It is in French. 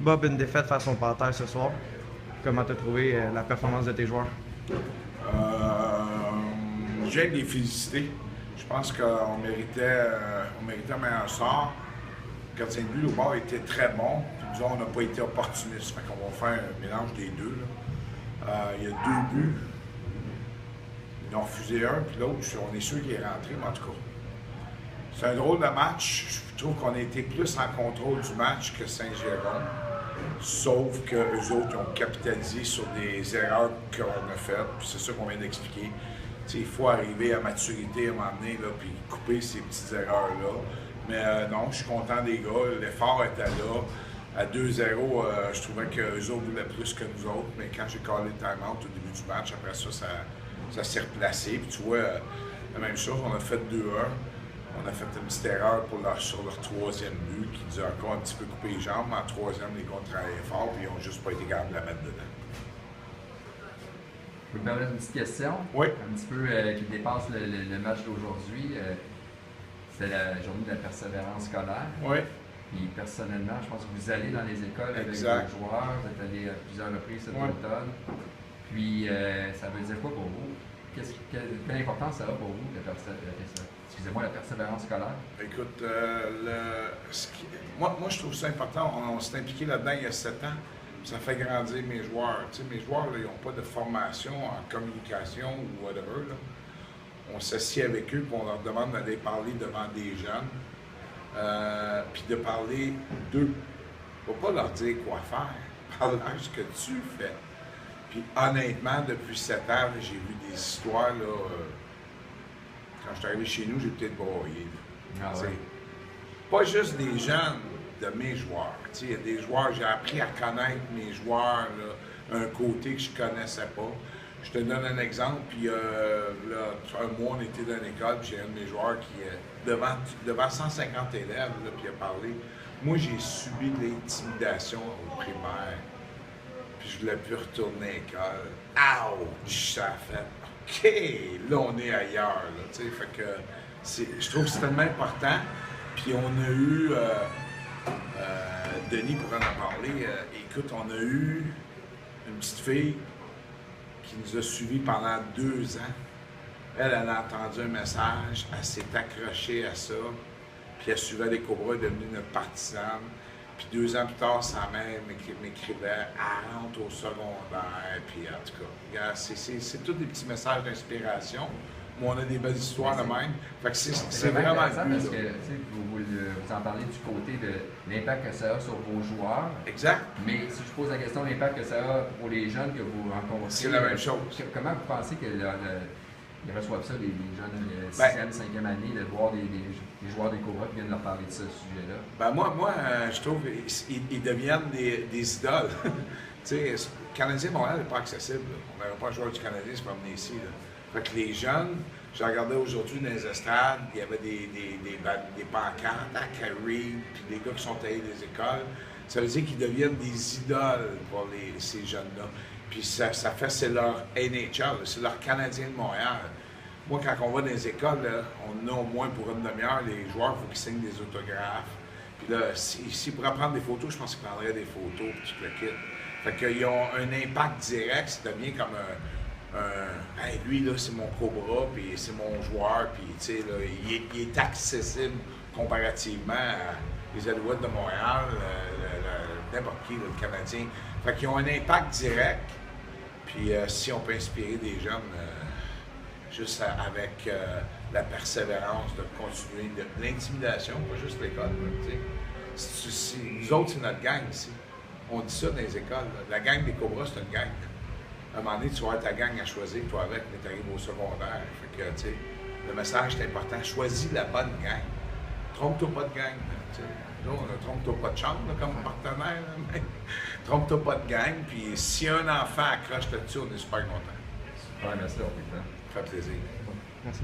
Bob, une défaite face au Panthère ce soir. Comment tu as trouvé la performance de tes joueurs? Je viens de les féliciter. Je pense qu'on méritait un meilleur sort. Le gardien de but au bord était très bon. Puis nous, on n'a pas été opportunistes. Fait qu'on va faire un mélange des deux. Il y a 2 buts. Ils ont refusé un, puis l'autre, on est sûr qu'il est rentré, mais en tout cas. C'est un drôle de match. Je trouve qu'on a été plus en contrôle du match que Saint-Jérôme. Sauf qu'eux autres, ils ont capitalisé sur des erreurs qu'on a faites. Puis c'est ça qu'on vient d'expliquer. Il faut arriver à maturité à un moment donné, là, puis couper ces petites erreurs-là. Mais non, je suis content des gars. L'effort était là. À 2-0, je trouvais qu'eux autres voulaient plus que nous autres. Mais quand j'ai callé le time-out au début du match, après ça s'est replacé. Puis tu vois, la même chose, on a fait 2-1. On a fait une petite erreur sur leur 3e but qui nous a encore un petit peu coupé les jambes. Mais en 3e, les gars ont travaillé fort et ils n'ont juste pas été capables de la mettre dedans. Je peux me permettre une petite question? Oui. Un petit peu qui dépasse le match d'aujourd'hui. C'est la journée de la persévérance scolaire. Oui. Puis personnellement, je pense que vous allez dans les écoles avec vos joueurs. Vous êtes allés à plusieurs reprises cet automne. Puis ça veut dire quoi pour vous? Quelle importance ça a pour vous, la persévérance scolaire? Écoute, moi, je trouve ça important. On s'est impliqué là-dedans il y a 7 ans. Ça fait grandir mes joueurs. Tu sais, mes joueurs, là, ils n'ont pas de formation en communication ou whatever. Là. On s'assied avec eux et on leur demande d'aller parler devant des jeunes. Puis de parler d'eux. Il ne faut pas leur dire quoi faire. Parle-leur ce que tu fais. Puis honnêtement, depuis 7 ans, j'ai vu des histoires, là, quand je suis arrivé chez nous, j'ai peut-être broyé. Ah ouais. Pas juste des jeunes, de mes joueurs. Il y a des joueurs, j'ai appris à connaître mes joueurs, là, un côté que je ne connaissais pas. Je te donne un exemple, puis là, un mois, on était dans l'école, puis j'ai un de mes joueurs qui, devant 150 élèves, là, puis il a parlé. Moi, j'ai subi de l'intimidation au primaire. Puis je voulais plus retourner à l'école. Ouch! Ça a fait. OK! Là, on est ailleurs. Là, fait que je trouve que c'est tellement important. Puis on a eu. Denis pourrait en parler. Écoute, on a eu une petite fille qui nous a suivis pendant 2 ans. Elle a entendu un message, elle s'est accrochée à ça. Puis elle suivait les Cobras, elle est devenue notre partisane. Puis 2 ans plus tard, sa mère m'écrivait, elle rentre au secondaire. Puis en tout cas, c'est tous des petits messages d'inspiration. Moi, on a des belles histoires de même. Fait que c'est vraiment intéressant parce que vous en parlez du côté de l'impact que ça a sur vos joueurs. Exact. Mais si je pose la question, l'impact que ça a pour les jeunes que vous rencontrez. C'est la même chose. Comment vous pensez qu'ils reçoivent ça, les jeunes 6e, 5e année, de voir des joueurs des Cobras qui viennent leur parler de ce sujet-là? Ben moi, je trouve qu'ils deviennent des idoles. Tu sais, le Canadien de Montréal n'est pas accessible. Là. On n'aurait pas un joueur du Canadien se promener ici. Là. Fait que les jeunes, je regardais aujourd'hui dans les estrades, il y avait des pancartes à Carrie, puis des gars qui sont allés des écoles. Ça veut dire qu'ils deviennent des idoles pour ces jeunes-là. Puis c'est leur NHL, c'est leur Canadien de Montréal. Moi, quand on va dans les écoles, là, on a au moins pour une demi-heure, les joueurs, il faut qu'ils signent des autographes. Puis là, s'ils pourraient prendre des photos, je pense qu'ils prendraient des photos, puis tout le kit. Fait qu'ils ont un impact direct, ça devient comme hey, lui, là, c'est mon Cobra, puis c'est mon joueur, puis, tu sais, là, il est accessible comparativement à les Alouettes de Montréal, n'importe qui, là, le Canadien. Fait qu'ils ont un impact direct, puis si on peut inspirer des jeunes, juste avec la persévérance de continuer, de l'intimidation, pas juste l'école, tu sais. Nous autres, c'est notre gang ici. On dit ça dans les écoles, là. La gang des Cobras, c'est une gang. À un moment donné, tu vas avoir ta gang à choisir, toi avec, mais tu arrives au secondaire. Fait que, tu sais, le message est important. Choisis la bonne gang. Trompe-toi pas de gang. Tu sais. Là, trompe-toi pas de chambre là, comme partenaire. Là, mais trompe-toi pas de gang. Puis si un enfant accroche là-dessus, on est super content. Super, merci. Ça fait plaisir. Merci.